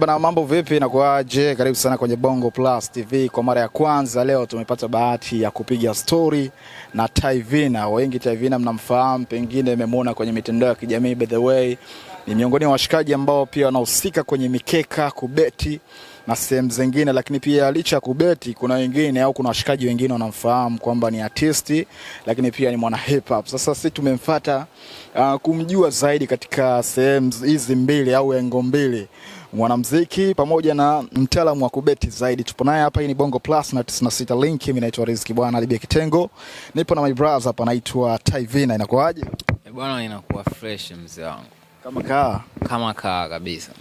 Bana, mambo vipi na kuaje? Karibu sana kwenye Bongo Plus TV. Kwa mara ya kwanza leo tumepata bahati ya kupiga story na Tyvina. Wengi Tyvina mnamfahamu, pengine mmemwona kwenye mitandao ya kijamii. By the way, ni miongoni mwa washikaji ambao pia wanahusika kwenye mikeka, kubeti na sehemu zingine, lakini pia licha ya kubeti kuna wengine au kuna washikaji wengine wanamfahamu kwamba ni artisti, lakini pia ni mwana hip hop. Sasa sisi tumemfuata kumjua zaidi katika sehemu hizi mbili au engo mbili, mwanamuziki pamoja na mtaalamu wa kubeti zaidi. Tupo naye hapa. Hii ni Bongo Plus na 96 link. Mimi naitwa Riziki bwana Alibia Kitengo. Nipo na my brother hapa anaitwa Tyvina. Inakuaje? Bwana, inakuwa fresh mzee wangu. Kama kaa kabisa.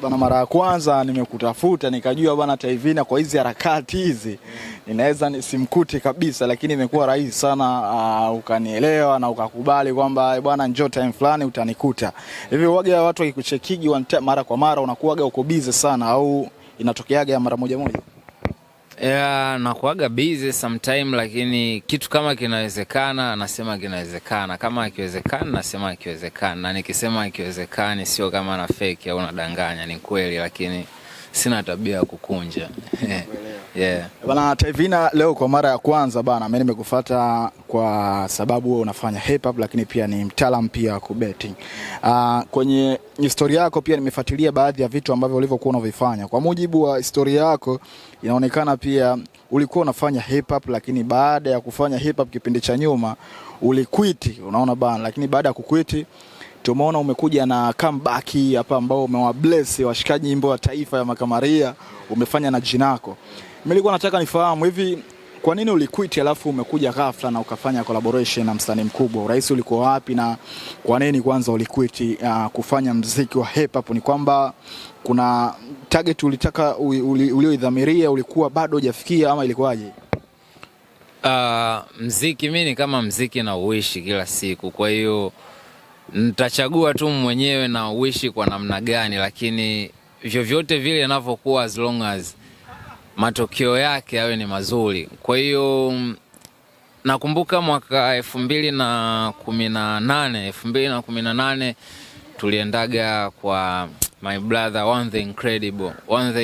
Bwana, mara ya kwanza nimekutafuta nikajua bwana Tyvina kwa hizi harakati hizi ninaweza nisimkute kabisa, lakini imekuwa rahisi sana ukanielewa na ukakubali kwamba bwana njoo time fulani utanikuta. Hivi waga watu wakikuchekigi mara kwa mara unakuwaga uko busy sana au inatokeaga mara moja moja? Nakuaga busy sometime, lakini kitu kama kinawezekana nasema kinawezekana, kama hakiwezekani nasema hakiwezekani, na nikisema hakiwezekani sio kama na fake au nadanganya, ni kweli, lakini sina tabia ya kukunja. Yeah. Bana Tyvina, leo kwa mara ya kwanza bana mimi nimekufuata kwa sababu wewe unafanya hip hop, lakini pia ni mtaalamu pia wa kubetting. Kwenye historia yako pia nimefuatilia baadhi ya vitu ambavyo ulivyokuwa unavifanya. Kwa mujibu wa historia yako inaonekana pia ulikuwa unafanya hip hop, lakini baada ya kufanya hip hop kipindi cha nyuma uliquit, unaona bana, lakini baada ya kuquit tumeona umekuja na comeback hapa ambao umewabless washikaji nyimbo ya taifa ya Makamaria, umefanya na Jinako. Mimi nilikuwa nataka nifahamu hivi kwa nini uliquit alafu umekuja ghafla na ukafanya collaboration na msanii mkubwa? Urahisi ulikuwa wapi na kwa nini kwanza uliquit kufanya muziki wa hip hop? Ni kwamba kuna target ulitaka ulioidhamiria ulikuwa bado hujafikia ama ilikuwaje? Muziki mimi ni kama muziki na uishi kila siku, kwa hiyo nitachagua tu mwenyewe na uishi kwa namna gani, lakini vyovyote vile yanavyokuwa, as long as matokeo yake yawe ni mazuri. Kwa hiyo nakumbuka mwaka 2018 tuliendaga kwa my brother One The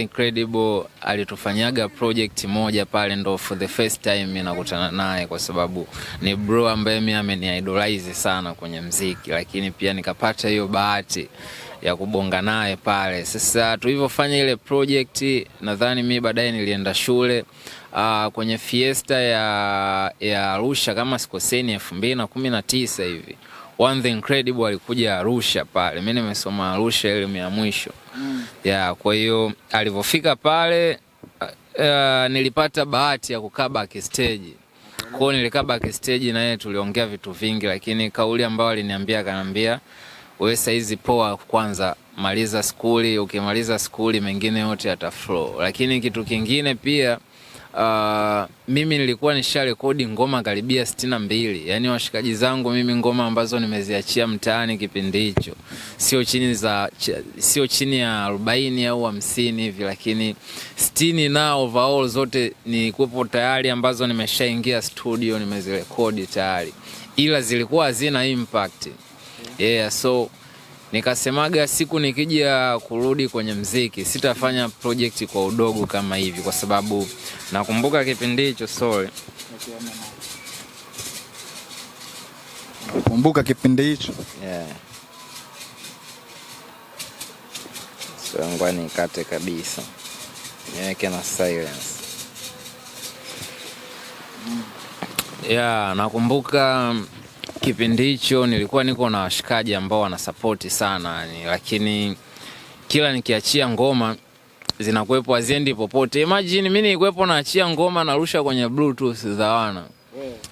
Incredible alitufanyaga project moja pale, ndo for the first time mimi nakutana naye, kwa sababu ni bro ambaye mimi ameniidolize sana kwenye muziki, lakini pia nikapata hiyo bahati ya kubonga naye pale. Sasa tulivyofanya ile project, nadhani mimi baadaye nilienda shule kwenye fiesta ya Arusha kama sikoseni 2019 hivi. One The Incredible alikuja Arusha pale. Mimi nimesoma Arusha elimu ya mwisho. Kwa hiyo alivyofika pale nilipata bahati ya kukaa backstage. Kwa hiyo nilikaa backstage na yeye tuliongea vitu vingi, lakini kauli ambayo aliniambia, akaniambia wewe saizi poa, kwanza maliza skuli, ukimaliza skuli mengine yote yataflow. Lakini kitu kingine pia mimi nilikuwa nisharekodi ngoma karibia 62. Yaani washikaji zangu mimi ngoma ambazo nimeziachia mtaani kipindi hicho sio chini ya 40 au 50 hivi, lakini 60 na overall zote ni kuwepo tayari ambazo nimeshaingia studio nimezirekodi tayari, ila zilikuwa hazina impact. So nikasemaga siku nikija kurudi kwenye muziki sitafanya project kwa udogo kama hivi, kwa sababu nakumbuka kipindi hicho kumbuka kipindi hicho. So ngwani kate kabisa, niweke na silence. Nakumbuka kipindi hicho nilikuwa niko na washikaji ambao wanasupporti sana, lakini kila nikiachia ngoma zinakuepo haziendi popote. Imagine mimi nilikuepo naachia ngoma narusha kwenye bluetooth za wana.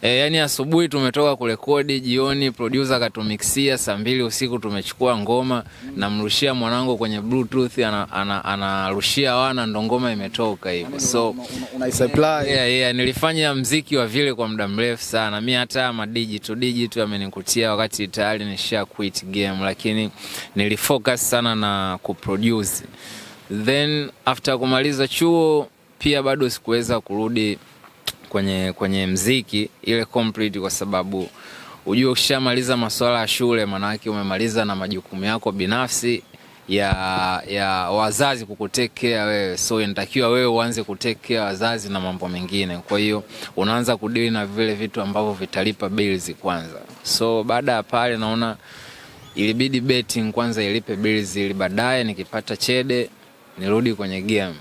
Yaani asubuhi tumetoka kurekodi, jioni producer akatumixia, saa 2 usiku tumechukua ngoma, namrushia mwanangu kwenye bluetooth, anarushia wana, ndo ngoma imetoka hivyo. So unaisupply. Nilifanya muziki wa vile kwa muda mrefu sana. Mimi hata digital amenikutia wakati tayari nisha quit game, lakini nilifocus sana na kuproduce. Then after kumaliza chuo pia bado sikuweza kurudi kwenye muziki ile complete, kwa sababu Ujue ukishamaliza masuala ya shule maana yake umemaliza na majukumu yako binafsi ya wazazi kukutekea wewe, so inatakiwa wewe uanze kutekea wazazi na mambo mengine. Kwa hiyo unaanza kudili na vile vitu ambavyo vitalipa bills kwanza. So baada ya pale naona ilibidi betting kwanza ilipe bills, ili baadaye nikipata chede nirudi kwenye game.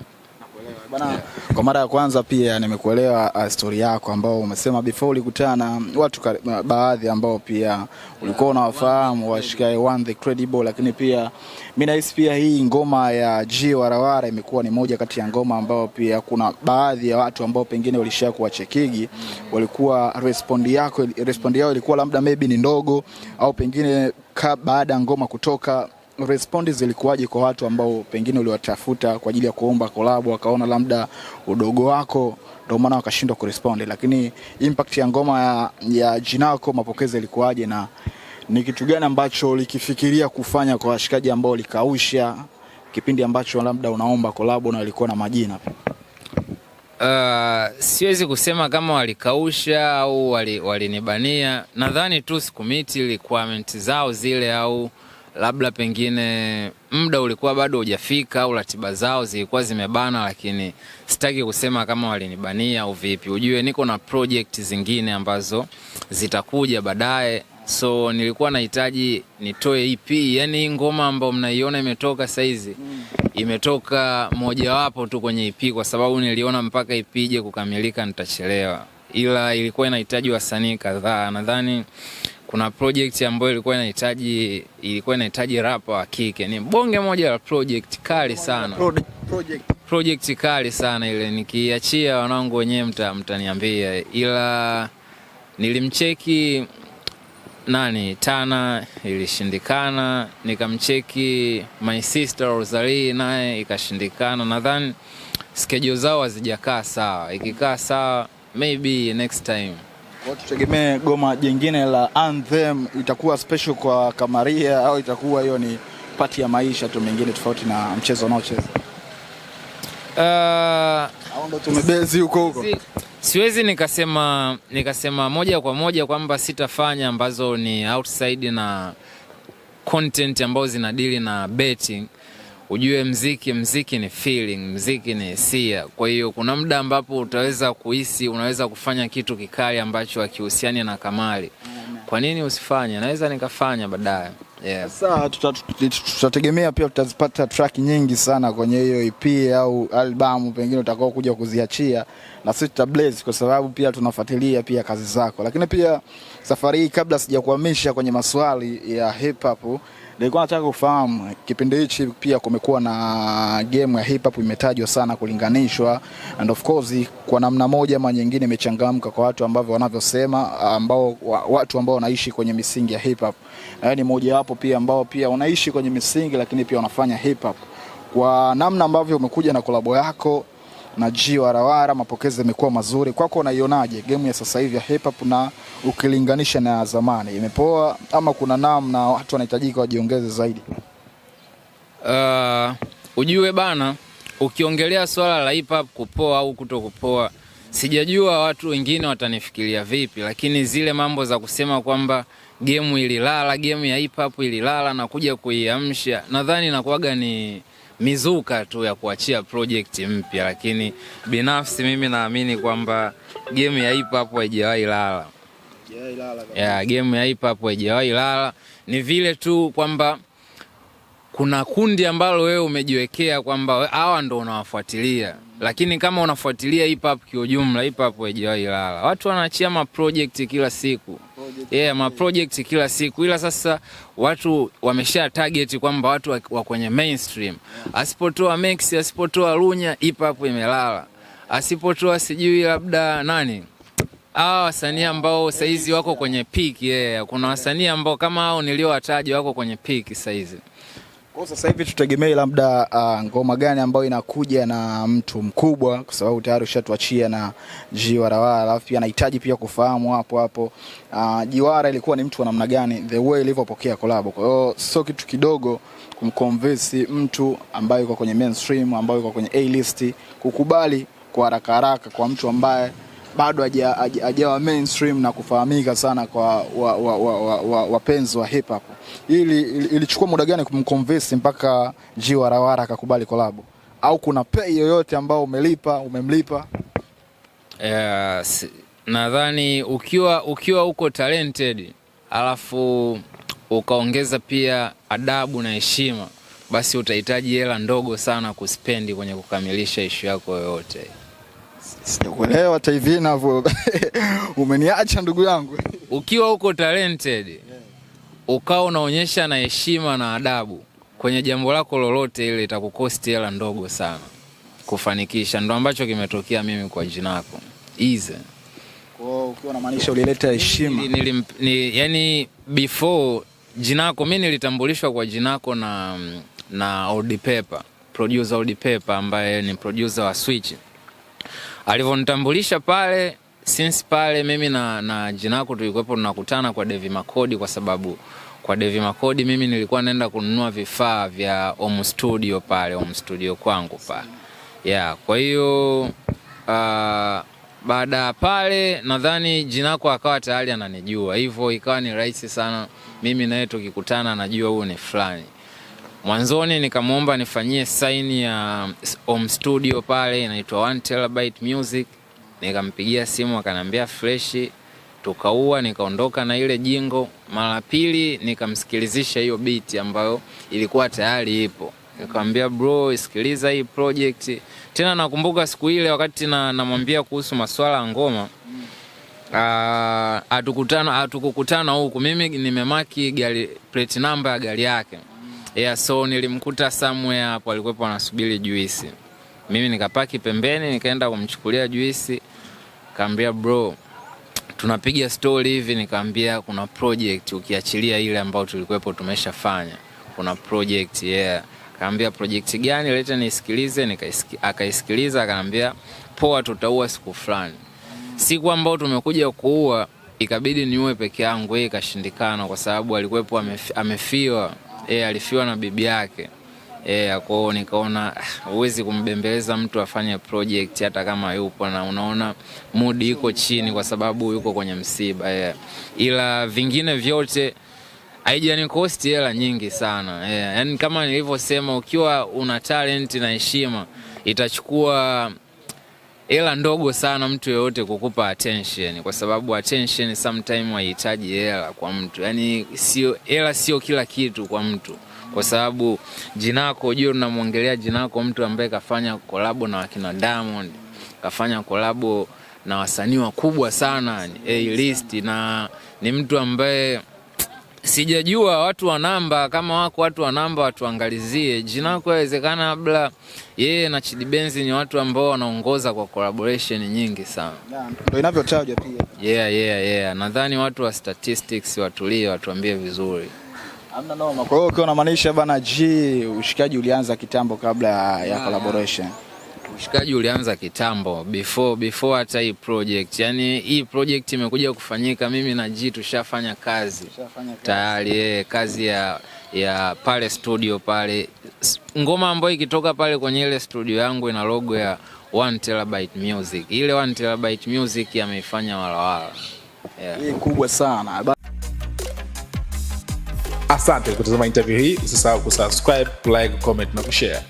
Bana, kwa mara ya kwanza pia nimekuelewa story yako ambao umesema before ulikutana watu baadhi ambao pia ulikuwa unawafahamu washikae One The Credible, lakini pia mimi nahisi pia hii ngoma ya G Warawara imekuwa ni moja kati ya ngoma ambao pia kuna baadhi ya watu ambao pengine walishia kuwachekigi, walikuwa respond yao ilikuwa labda maybe ni ndogo, au pengine baada ya ngoma kutoka response zilikuwaje kwa watu ambao pengine uliwatafuta kwa ajili ya kuomba collab, wakaona labda udogo wako ndio maana wakashindwa kurespond, lakini impact ya ngoma ya Jinako mapokezi ilikuwaje, na ni kitu gani ambacho likifikiria kufanya kwa washikaji ambao likausha kipindi ambacho labda unaomba collab na walikuwa na majina? Siwezi kusema kama walikausha au walinibania. Nadhani tu sikumiti requirement zao zile, au labda pengine muda ulikuwa bado hujafika, au ratiba zao zilikuwa zimebana, lakini sitaki kusema kama walinibania au vipi. Ujue niko na project zingine ambazo zitakuja baadaye, so nilikuwa nahitaji nitoe EP. Yani ngoma ambayo mnaiona imetoka saizi imetoka mojawapo tu kwenye EP, kwa sababu niliona mpaka EP ije kukamilika nitachelewa, ila ilikuwa inahitaji wasanii kadhaa. Nadhani kuna project ambayo ilikuwa inahitaji rapper wa kike. Ni bonge moja la project kali sana. Project kali sana ile, nikiachia wanangu wenyewe mtaniambia. Ila nilimcheki Tana, ilishindikana. Nikamcheki My Sister Rosalie, naye ikashindikana. Nadhani schedule zao hazijakaa sawa. Ikikaa sawa maybe next time. Watu tutegemee goma jingine la Anthem itakuwa special kwa Kamaria, au itakuwa hiyo ni pati ya maisha tu mengine tofauti na mchezo unaocheza? Au ndo tumebezi huko? Siwezi nikasema moja kwa moja kwamba sitafanya ambazo ni outside na content ambazo zinadili na betting. Ujue mziki ni feeling, mziki ni hisia. Kwa hiyo kuna muda ambapo utaweza kuhisi unaweza kufanya kitu kikali ambacho hakihusiani na kamari. Kwa nini usifanye? Naweza nikafanya baadaye. Yeah. Sasa tutategemea pia tutazipata track nyingi sana kwenye hiyo EP au album pengine utakao kuja kuziachia, na sisi tutablaze kwa sababu pia tunafuatilia pia kazi zako. Lakini pia safari hii, kabla sijakuhamisha kwenye maswali ya hip hop, nilikuwa nataka kufahamu kipindi hichi pia kumekuwa na game ya hip hop imetajwa sana kulinganishwa, and of course kwa namna moja ama nyingine imechangamka kwa watu ambao wanavyosema, watu ambao wanaishi kwenye misingi ya hip hop. Na ni moja wapo pia ambao pia wanaishi kwenye misingi lakini pia wanafanya hip hop. Kwa namna ambavyo umekuja na kolabo yako na G Warawara, mapokezi yamekuwa mazuri. Kwako unaionaje game ya sasa hivi ya hip hop, na ukilinganisha na zamani, imepoa ama kuna namna watu wanahitajika wajiongeze zaidi? Ujue bana, ukiongelea swala la hip hop kupoa au kutokupoa, sijajua watu wengine watanifikiria vipi, lakini zile mambo za kusema kwamba game ililala, game ya hip hop ililala na kuja kuiamsha, nadhani nakuaga ni mizuka tu ya kuachia project mpya. Lakini binafsi mimi naamini kwamba game ya hip hop haijawahi lala. Game ya hip hop haijawahi lala. Ni vile tu kwamba kuna kundi ambalo wewe umejiwekea kwamba hawa ndo unawafuatilia, lakini kama unafuatilia hip hop kwa ujumla, hip hop haijawahi lala. Watu wanaachia ma project kila siku. Ma project kila siku, ila sasa watu wamesha target kwamba watu wa kwenye mainstream. Asipotoa Max, asipotoa Lunya, hip hop imelala. Asipotoa sijui labda nani, wasanii ambao saizi wako kwenye peak. Kuna wasanii ambao kama hao niliowataja wako kwenye peak saizi. Kwa sasa hivi tutegemee labda ngoma gani ambayo inakuja na mtu mkubwa, kwa sababu tayari ushatuachia na G Warawara, alafu pia nahitaji pia kufahamu hapo G Warawara ilikuwa ni mtu wa namna gani the way ilivyopokea collab. Kwa hiyo sio kitu kidogo kumconvince mtu ambaye yuko kwenye mainstream, ambaye yuko kwenye A list kukubali kwa haraka kwa mtu ambaye bado hajawa mainstream na kufahamika sana kwa wapenzi wa hip hop. Ilichukua muda gani kumconvince mpaka G Warawara akakubali collab? Au kuna pay yoyote ambao umemlipa? Nadhani ukiwa uko talented alafu ukaongeza pia adabu na heshima, basi utahitaji hela ndogo sana kuspendi kwenye kukamilisha issue yako yoyote. Sijakuelewa hata hivi ninavyo. Umeniacha ndugu yangu. Ukiwa uko talented, ukao unaonyesha na heshima na adabu kwenye jambo lako lolote, ile itakukosti hela ndogo sana kufanikisha. Ndio ambacho kimetokea mimi kwa Jinako. Easy. Kwa ukiwa unamaanisha ulileta heshima. Yani before Jinako, mimi nilitambulishwa kwa Jinako na Old Pepper, producer Old Pepper ambaye ni producer wa Switch. Alivyonitambulisha pale, since pale mimi na Jinako tulikuwa tunakutana kwa Devi Makodi, kwa sababu kwa Devi Makodi mimi nilikuwa naenda kununua vifaa vya home studio pale, home studio kwangu pale. Yeah, kwa hiyo baada pale nadhani Jinako akawa tayari ananijua. Hivyo ikawa ni rahisi sana mimi naye tukikutana najua huyu ni fulani. Mwanzoni nikamuomba nifanyie sign ya home studio pale inaitwa 1 terabyte music. Nikampigia simu akaniambia fresh, tukaua, nikaondoka na ile jingo. Mara pili nikamsikilizisha hiyo beat ambayo ilikuwa tayari ipo. Nikamwambia bro, sikiliza hii project. Tena nakumbuka siku ile wakati namwambia kuhusu masuala ya ngoma, hatukukutana huku. Mimi nimemaki gari plate number ya gari yake. Yeah, so nilimkuta somewhere hapo, alikuwa anasubiri juisi. Mimi nikapaki pembeni, nikaenda kumchukulia juisi. Kaambia bro, tunapiga story hivi. Nikamwambia kuna project, ukiachilia ile ambayo tulikuwepo tumeshafanya, kuna project. Yeah. Kaambia project gani, leta nisikilize. Akaisikiliza, akaniambia poa, tutaua siku fulani. Siku ambayo tumekuja kuua ikabidi niue peke yangu, yeye ikashindikana kwa sababu alikuwepo amefiwa. Alifiwa na bibi yake. Kwao nikaona huwezi kumbembeleza mtu afanye project hata kama yupo na unaona mood iko chini kwa sababu yuko kwenye msiba. Ila vingine vyote haijanikosti hela nyingi sana. Yaani kama nilivyosema, ukiwa una talent na heshima itachukua hela ndogo sana mtu yeyote kukupa attention, kwa sababu attention sometimes haihitaji hela kwa mtu. Yaani hela sio kila kitu kwa mtu, kwa sababu Jinako, unajua tunamwongelea Jinako, mtu ambaye kafanya collab na wakina Diamond, kafanya collab na wasanii wakubwa sana A-list, na ni mtu ambaye sijajua watu wa namba, kama wako watu wa namba watuangalizie. Jinako inawezekana labda yeye na Chidi Benz ni watu ambao wanaongoza kwa collaboration nyingi sana. Ndio inavyotajwa pia. Yeah. Nadhani watu wa statistics watulie, watuambie vizuri. Hamna noma. Kwa hiyo unamaanisha bana G, ushikaji ulianza kitambo kabla ya collaboration? Ushikaji ulianza kitambo, before hata hii project. Yaani hii project imekuja kufanyika, mimi na G tushafanya kazi tayari. Kazi ya pale studio pale. Ngoma ambayo ikitoka pale kwenye ile studio yangu ina logo ya 1 terabyte music. Ile 1 terabyte music ameifanya Walawala. Hii kubwa sana. Asante kwa kutazama interview hii. Usisahau kusubscribe, like, comment na kushare.